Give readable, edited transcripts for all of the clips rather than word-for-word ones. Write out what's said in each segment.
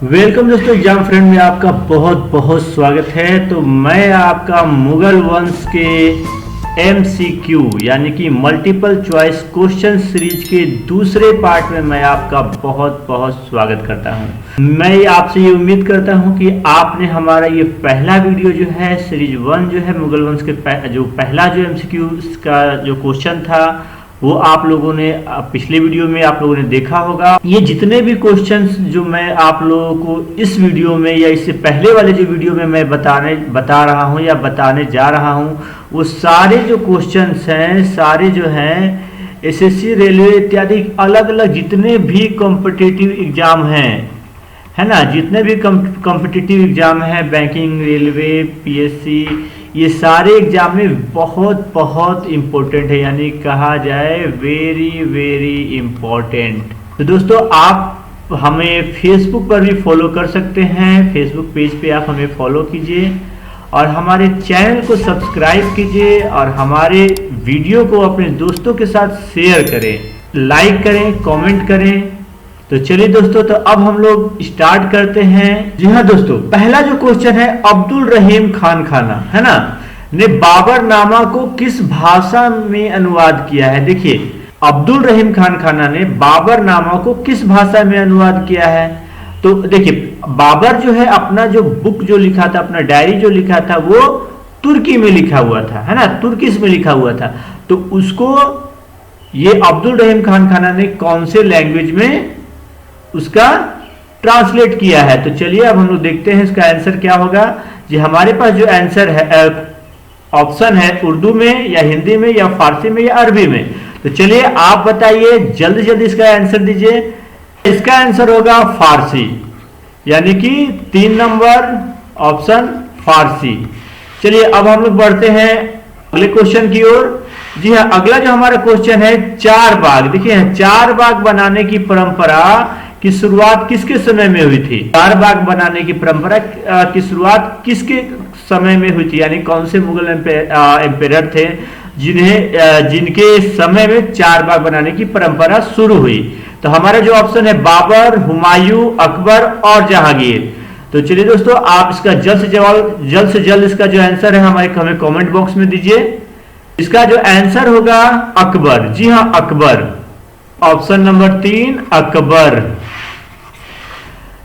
Welcome दोस्तों, exam friend में आपका बहुत बहुत स्वागत है। तो मैं आपका मुगल वंश के MCQ यानी कि मल्टीपल चॉइस क्वेश्चन सीरीज के दूसरे पार्ट में मैं आपका बहुत बहुत स्वागत करता हूं। मैं आपसे ये उम्मीद करता हूं कि आपने हमारा ये पहला वीडियो जो है सीरीज 1 जो है मुगल वंश के जो पहला जो MCQ का जो क्वेश्चन था वो आप लोगों ने पिछले वीडियो में आप लोगों ने देखा होगा। ये जितने भी क्वेश्चंस जो मैं आप लोगों को इस वीडियो में या इससे पहले वाले जो वीडियो में मैं बता रहा हूँ या बताने जा रहा हूँ, वो सारे जो क्वेश्चंस हैं सारे जो हैं SSC रेलवे इत्यादि अलग अलग जितने भी कॉम्पिटिटिव एग्जाम हैं, है ना, जितने भी कॉम्पिटिटिव एग्जाम हैं, बैंकिंग, रेलवे, PSC, ये सारे एग्जाम में बहुत बहुत इम्पोर्टेंट है, यानी कहा जाए वेरी वेरी इम्पोर्टेंट। तो दोस्तों आप हमें फेसबुक पर भी फॉलो कर सकते हैं। फेसबुक पेज पे आप हमें फॉलो कीजिए और हमारे चैनल को सब्सक्राइब कीजिए और हमारे वीडियो को अपने दोस्तों के साथ शेयर करें, लाइक करें, कमेंट करें। तो चलिए दोस्तों, तो अब हम लोग स्टार्ट करते हैं। जी हाँ दोस्तों, पहला जो क्वेश्चन है, अब्दुल रहीम खान खाना, है ना, ने बाबर नामा को किस भाषा में अनुवाद किया है। देखिए, अब्दुल रहीम खान खाना ने बाबर नामा को किस भाषा में अनुवाद किया है। तो देखिए, बाबर जो है अपना जो बुक जो लिखा था, अपना डायरी जो लिखा था, वो तुर्की में लिखा हुआ था, है ना, तुर्किश में लिखा हुआ था। तो उसको ये अब्दुल रहीम खान खाना ने कौन से लैंग्वेज में उसका ट्रांसलेट किया है। तो चलिए अब हम लोग देखते हैं इसका आंसर क्या होगा। जी, हमारे पास जो आंसर है ऑप्शन है उर्दू में या हिंदी में या फारसी में या अरबी में। तो चलिए आप बताइए, जल्दी जल्दी इसका आंसर दीजिए। इसका आंसर होगा फारसी, यानी कि 3 नंबर ऑप्शन फारसी। चलिए अब हम लोग बढ़ते हैं अगले क्वेश्चन की ओर। जी हाँ, अगला जो हमारा क्वेश्चन है, चार बाग। देखिए, चार बाग बनाने की परंपरा की शुरुआत किसके समय में हुई थी। चार बाग बनाने की परंपरा की शुरुआत किसके समय में हुई थी, यानी कौन से मुगल एम्पेरर थे जिनके समय में चार बाग बनाने की परंपरा शुरू हुई। तो हमारा जो ऑप्शन है बाबर, हुमायूं, अकबर और जहांगीर। तो चलिए दोस्तों, आप इसका जल्द से जल्द इसका जो आंसर है हमें कमेंट बॉक्स में दीजिए। इसका जो आंसर होगा अकबर। जी हाँ, अकबर, ऑप्शन नंबर 3 अकबर।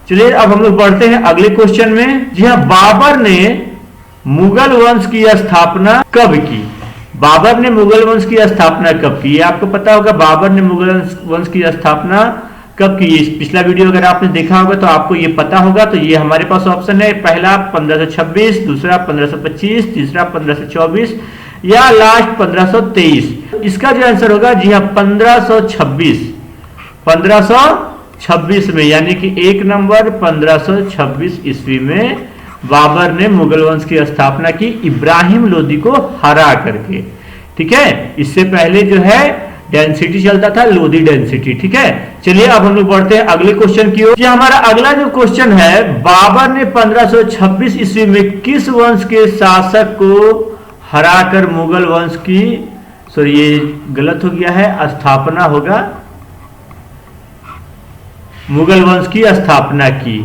चलिए अब हम लोग बढ़ते हैं अगले क्वेश्चन में। जी हाँ, बाबर ने मुगल वंश की स्थापना कब की। बाबर ने मुगल वंश की स्थापना कब की, आपको पता होगा बाबर ने मुगल वंश की स्थापना कब की। पिछला वीडियो अगर आपने देखा होगा तो आपको ये पता होगा। तो ये हमारे पास ऑप्शन है, पहला 1526, दूसरा 1525, तीसरा 1524 या लास्ट 1523। इसका जो आंसर होगा, जी हाँ, 1526 में, यानी कि 1 नंबर 1526 ईस्वी में बाबर ने मुगल वंश की स्थापना की, इब्राहिम लोदी को हरा करके। ठीक है, इससे पहले जो है डेंसिटी चलता था, लोदी डेंसिटी। ठीक है, चलिए अब हम लोग बढ़ते हैं अगले क्वेश्चन की ओर। हमारा अगला जो क्वेश्चन है, बाबर ने 1526 ईस्वी में किस वंश के शासक को हराकर मुगल वंश की, सॉरी ये गलत हो गया है, स्थापना होगा, मुगल वंश की स्थापना की।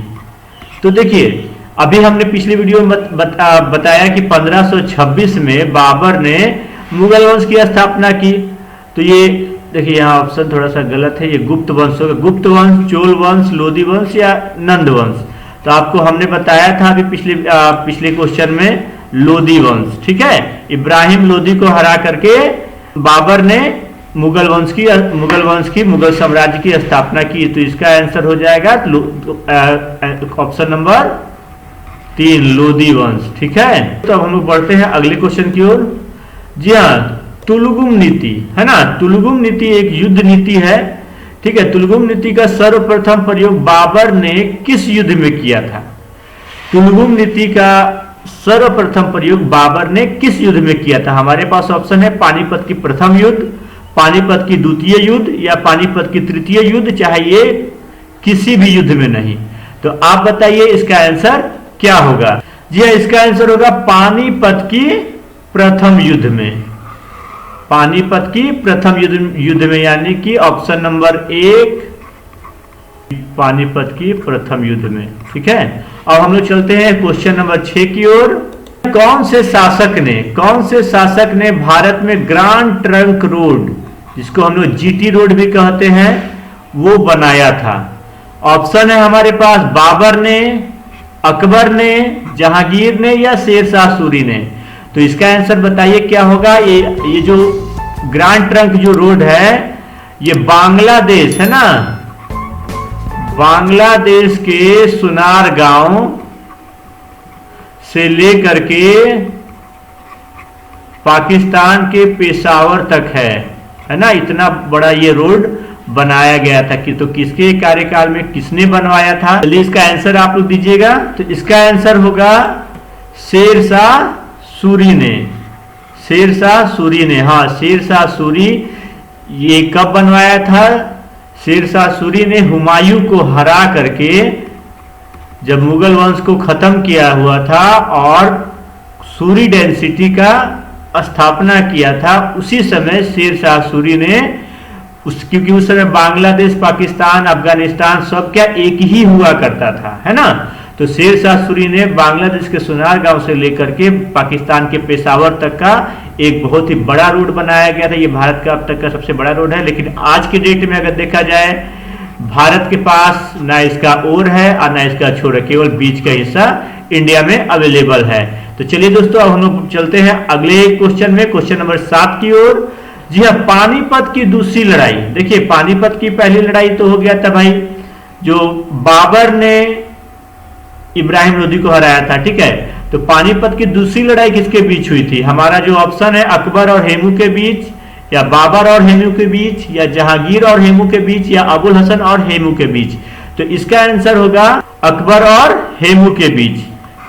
तो देखिए, अभी हमने पिछले वीडियो में बताया कि 1526 में बाबर ने मुगल वंश की स्थापना की। तो ये देखिए, यहाँ ऑप्शन थोड़ा सा गलत है, ये गुप्त वंश होगा, गुप्त वंश, चोल वंश, लोदी वंश या नंद वंश। तो आपको हमने बताया था अभी पिछले क्वेश्चन में लोदी वंश। ठीक है, इब्राहिम लोदी को हरा करके बाबर ने मुगल साम्राज्य की स्थापना की। तो इसका आंसर हो जाएगा ऑप्शन नंबर 3 लोदी वंश। ठीक है, तो अब हम लोग बढ़ते हैं अगले क्वेश्चन की ओर। जी हाँ, तुलुगुम नीति, है ना, तुलुगुम नीति एक युद्ध नीति है। ठीक है, तुलुगुम नीति का सर्वप्रथम प्रयोग बाबर ने किस युद्ध में किया था। तुलुगुम नीति का सर्वप्रथम प्रयोग बाबर ने किस युद्ध में किया था। हमारे पास ऑप्शन है पानीपत की प्रथम युद्ध, पानीपत की द्वितीय युद्ध या पानीपत की तृतीय युद्ध, चाहे ये किसी भी युद्ध में नहीं। तो आप बताइए इसका आंसर क्या होगा। जी हाँ, इसका आंसर होगा पानीपत की प्रथम युद्ध में, पानीपत की प्रथम युद्ध में, यानी कि ऑप्शन नंबर 1 पानीपत की प्रथम युद्ध में। ठीक है, अब हम लोग चलते हैं क्वेश्चन नंबर 6 की ओर। कौन से शासक ने भारत में ग्रांड ट्रंक रोड, जिसको हम लोग जीटी रोड भी कहते हैं, वो बनाया था? ऑप्शन है हमारे पास बाबर ने, अकबर ने, जहांगीर ने या शेरशाह सूरी ने। तो इसका आंसर बताइए क्या होगा। ये जो ग्रांड ट्रंक जो रोड है, ये बांग्लादेश है ना, बांग्लादेश के सुनार गांव से लेकर के पाकिस्तान के पेशावर तक है ना, इतना बड़ा ये रोड बनाया गया था कि तो किसके कार्यकाल में किसने बनवाया था? चलिए इसका आंसर आप लोग दीजिएगा। तो इसका आंसर होगा शेरशाह सूरी ने। शेरशाह सूरी ने, हाँ शेरशाह सूरी। ये कब बनवाया था? शेरशाह सूरी ने हुमायूं को हरा करके जब मुगल वंश को खत्म किया हुआ था और सूरी डेंसिटी का स्थापना किया था, उसी समय शेरशाह सूरी ने क्योंकि उस समय बांग्लादेश, पाकिस्तान, अफगानिस्तान सब क्या एक ही हुआ करता था, है ना। तो शेरशाह सूरी ने बांग्लादेश के सुनार गांव से लेकर के पाकिस्तान के पेशावर तक का एक बहुत ही बड़ा रोड बनाया गया था। ये भारत का अब तक का सबसे बड़ा रोड है। लेकिन आज के डेट में अगर देखा जाए, भारत के पास ना इसका ओर है और ना इसका छोर है, केवल बीच का हिस्सा इंडिया में अवेलेबल है। तो चलिए दोस्तों, अब हम लोग चलते हैं अगले क्वेश्चन में, क्वेश्चन नंबर 7 की ओर। जी हाँ, पानीपत की दूसरी लड़ाई। देखिए, पानीपत की पहली लड़ाई तो हो गया था भाई, जो बाबर ने इब्राहिम लोदी को हराया था। ठीक है, तो पानीपत की दूसरी लड़ाई किसके बीच हुई थी? हमारा जो ऑप्शन है अकबर और हेमू के बीच, या बाबर और हेमू के बीच, या जहांगीर और हेमू के बीच, या अबुल हसन और हेमू के बीच। तो इसका आंसर होगा अकबर और हेमू के बीच,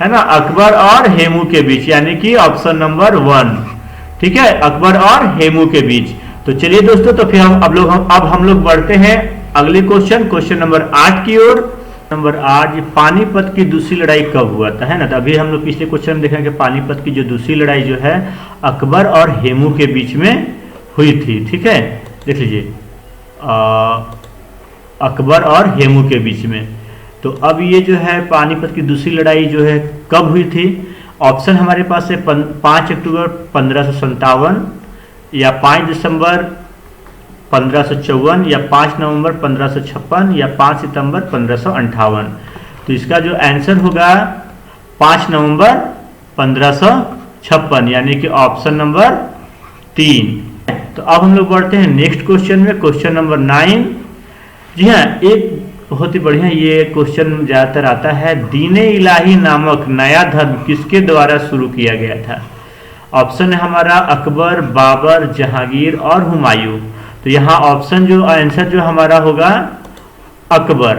है ना, अकबर और हेमू के बीच, यानी कि ऑप्शन नंबर 1। ठीक है, अकबर और हेमू के बीच। तो चलिए दोस्तों, तो फिर अब हम लोग बढ़ते हैं अगले क्वेश्चन नंबर 8 की ओर। नंबर 8, पानीपत की दूसरी लड़ाई कब हुआ था, है ना। तो अभी हम लोग पिछले क्वेश्चन में देखें कि पानीपत की जो दूसरी लड़ाई जो है अकबर और हेमू के बीच में हुई थी। ठीक है, देख लीजिए, अकबर और हेमू के बीच में। तो अब ये जो है पानीपत की दूसरी लड़ाई जो है कब हुई थी? ऑप्शन हमारे पास है 5 अक्टूबर 1557, या 5 दिसंबर 1554, या 5 नवंबर 1556, या 5 सितंबर 1558। तो इसका जो आंसर होगा 5 नवंबर 1556, यानी कि ऑप्शन नंबर 3। तो अब हम लोग बढ़ते हैं नेक्स्ट क्वेश्चन में, क्वेश्चन नंबर 9। जी हाँ, एक बहुत ही बढ़िया ये क्वेश्चन ज्यादातर आता है, दीने इलाही नामक नया धर्म किसके द्वारा शुरू किया गया था? ऑप्शन है हमारा अकबर, बाबर, जहांगीर और हुमायूं। तो यहाँ ऑप्शन जो आंसर जो हमारा होगा अकबर।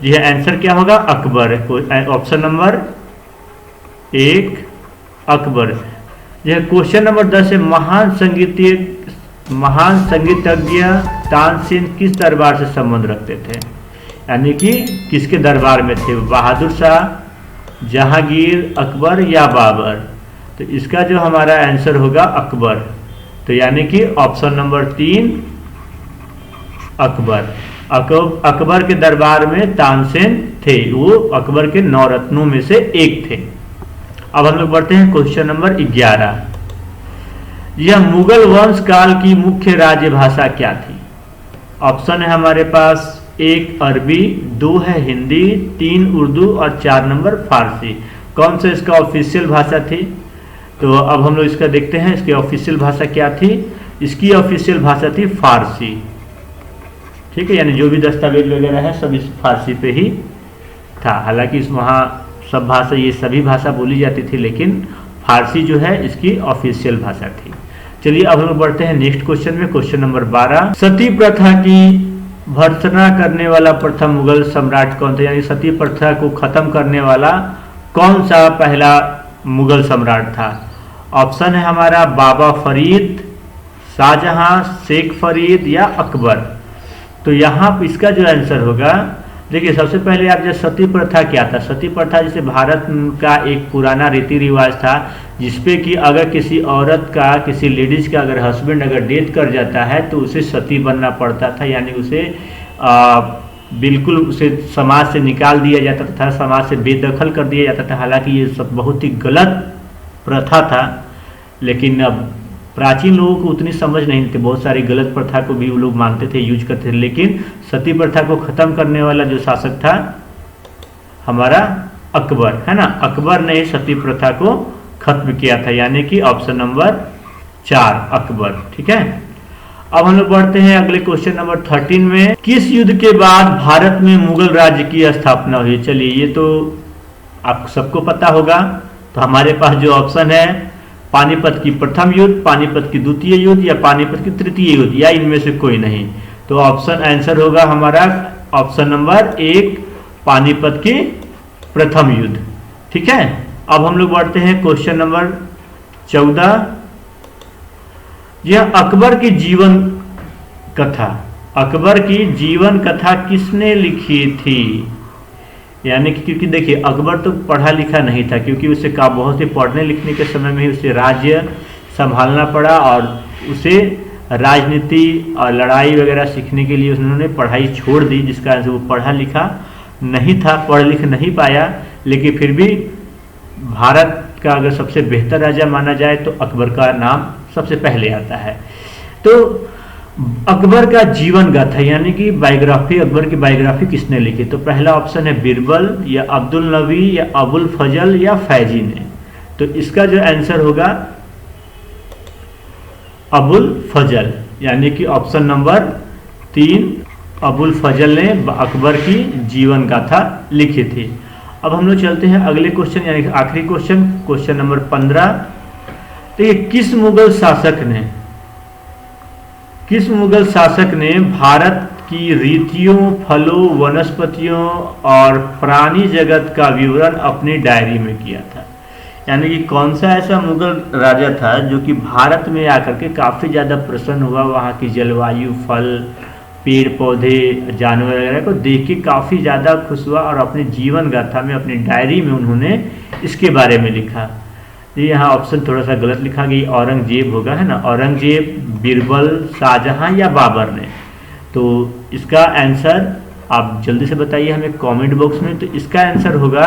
जी हाँ, आंसर क्या होगा? अकबर। Option number 1 Akbar. यह क्वेश्चन नंबर 10 है, महान संगीतज्ञ तानसेन किस दरबार से संबंध रखते थे? यानी कि किसके दरबार में थे? बहादुर शाह, जहांगीर, अकबर या बाबर। तो इसका जो हमारा आंसर होगा अकबर। तो यानी कि ऑप्शन नंबर 3 अकबर। अकबर के दरबार में तानसेन थे, वो अकबर के 9 रत्नों में से एक थे। अब हम लोग बढ़ते हैं क्वेश्चन नंबर 11। यह मुगल वंश काल की मुख्य राजभाषा क्या थी? ऑप्शन है हमारे पास 1 अरबी, 2 है हिंदी, 3 उर्दू और 4 नंबर फारसी। कौन सा इसका ऑफिशियल भाषा थी? तो अब हम लोग इसका देखते हैं, इसकी ऑफिशियल भाषा क्या थी। इसकी ऑफिशियल भाषा थी फारसी। ठीक है, यानी जो भी दस्तावेज वगैरह है सब इस फारसी पे ही था। हालांकि इस वहाँ सब भाषा, ये सभी भाषा बोली जाती थी, लेकिन फारसी जो है इसकी ऑफिशियल भाषा थी। चलिए अब हम लोग बढ़ते हैं नेक्स्ट क्वेश्चन में, क्वेश्चन नंबर 12। सती प्रथा की भर्त्सना करने वाला प्रथम मुगल सम्राट कौन था? यानी सती प्रथा को खत्म करने वाला कौन सा पहला मुगल सम्राट था? ऑप्शन है हमारा बाबा फरीद, शाहजहां, शेख फरीद या अकबर। तो यहाँ इसका जो आंसर होगा, देखिए सबसे पहले आप जो सती प्रथा क्या था? सती प्रथा जैसे भारत का एक पुराना रीति रिवाज था, जिसपे कि अगर किसी औरत का, किसी लेडीज का अगर हस्बैंड अगर डेथ कर जाता है तो उसे सती बनना पड़ता था, यानी उसे बिल्कुल उसे समाज से निकाल दिया जाता था, समाज से बेदखल कर दिया जाता था। हालांकि ये सब बहुत ही गलत प्रथा था, लेकिन अब प्राचीन लोगों को उतनी समझ नहीं थी, बहुत सारी गलत प्रथा को भी वो लोग मानते थे, यूज करते थे। लेकिन सती प्रथा को खत्म करने वाला जो शासक था हमारा अकबर, है ना, अकबर ने सती प्रथा को खत्म किया था, यानी कि ऑप्शन नंबर 4 अकबर। ठीक है, अब हम लोग बढ़ते हैं अगले क्वेश्चन नंबर 13 में। किस युद्ध के बाद भारत में मुगल राज्य की स्थापना हुई? चलिए ये तो आप सबको पता होगा। तो हमारे पास जो ऑप्शन है, पानीपत की प्रथम युद्ध, पानीपत की द्वितीय युद्ध या पानीपत की तृतीय युद्ध, या इनमें से कोई नहीं। तो ऑप्शन आंसर होगा हमारा ऑप्शन नंबर 1 पानीपत की प्रथम युद्ध। ठीक है, अब हम लोग बढ़ते हैं क्वेश्चन नंबर 14। यह अकबर की जीवन कथा, अकबर की जीवन कथा किसने लिखी थी? यानी कि क्योंकि देखिए अकबर तो पढ़ा लिखा नहीं था, क्योंकि उसे बहुत ही पढ़ने लिखने के समय में ही उसे राज्य संभालना पड़ा और उसे राजनीति और लड़ाई वगैरह सीखने के लिए उन्होंने पढ़ाई छोड़ दी, जिस कारण से वो पढ़ा लिखा नहीं था, पढ़ लिख नहीं पाया। लेकिन फिर भी भारत का अगर सबसे बेहतर राजा माना जाए तो अकबर का नाम सबसे पहले आता है। तो अकबर का जीवन गाथा यानी कि बायोग्राफी, अकबर की बायोग्राफी किसने लिखी? तो पहला ऑप्शन है बिरबल या अब्दुल नबी या अबुल फजल या फैजी ने। तो इसका जो आंसर होगा अबुल फजल, यानी कि ऑप्शन नंबर 3 अबुल फजल ने अकबर की जीवन गाथा लिखी थी। अब हम लोग चलते हैं अगले क्वेश्चन, यानी कि आखिरी क्वेश्चन, क्वेश्चन नंबर 15। तो ये किस मुगल शासक ने भारत की रीतियों, फलों, वनस्पतियों और प्राणी जगत का विवरण अपनी डायरी में किया था? यानी कि कौन सा ऐसा मुगल राजा था जो कि भारत में आकर के काफ़ी ज़्यादा प्रसन्न हुआ, वहाँ की जलवायु, फल, पेड़ पौधे, जानवर वगैरह को देख के काफ़ी ज़्यादा खुश हुआ और अपने जीवन गाथा में, अपनी डायरी में उन्होंने इसके बारे में लिखा। ये यहाँ ऑप्शन थोड़ा सा गलत लिखा गया, औरंगजेब होगा, है ना, औरंगजेब, बिरबल, शाहजहां या बाबर ने। तो इसका आंसर आप जल्दी से बताइए हमें कमेंट बॉक्स में। तो इसका आंसर होगा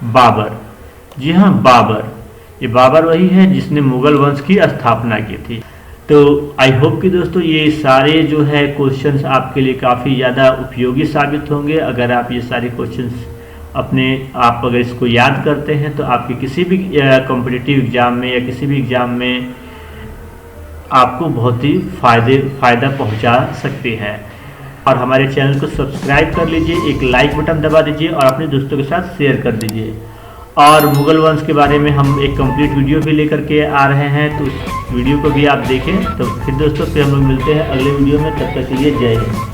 बाबर। जी हाँ, बाबर। ये बाबर वही है जिसने मुगल वंश की स्थापना की थी। तो आई होप कि दोस्तों ये सारे जो है क्वेश्चंस आपके लिए काफ़ी ज़्यादा उपयोगी साबित होंगे। अगर आप ये सारे क्वेश्चंस आप अगर इसको याद करते हैं तो आपके किसी भी कॉम्पिटिटिव एग्ज़ाम में या किसी भी एग्ज़ाम में आपको बहुत ही फ़ायदा पहुंचा सकते हैं। और हमारे चैनल को सब्सक्राइब कर लीजिए, एक लाइक बटन दबा दीजिए और अपने दोस्तों के साथ शेयर कर दीजिए। और मुगल वंश के बारे में हम एक कंप्लीट वीडियो भी लेकर के आ रहे हैं, तो उस वीडियो को भी आप देखें। तो फिर दोस्तों फिर हम लोग मिलते हैं अगले वीडियो में, तब तक के लिए जय हिंद।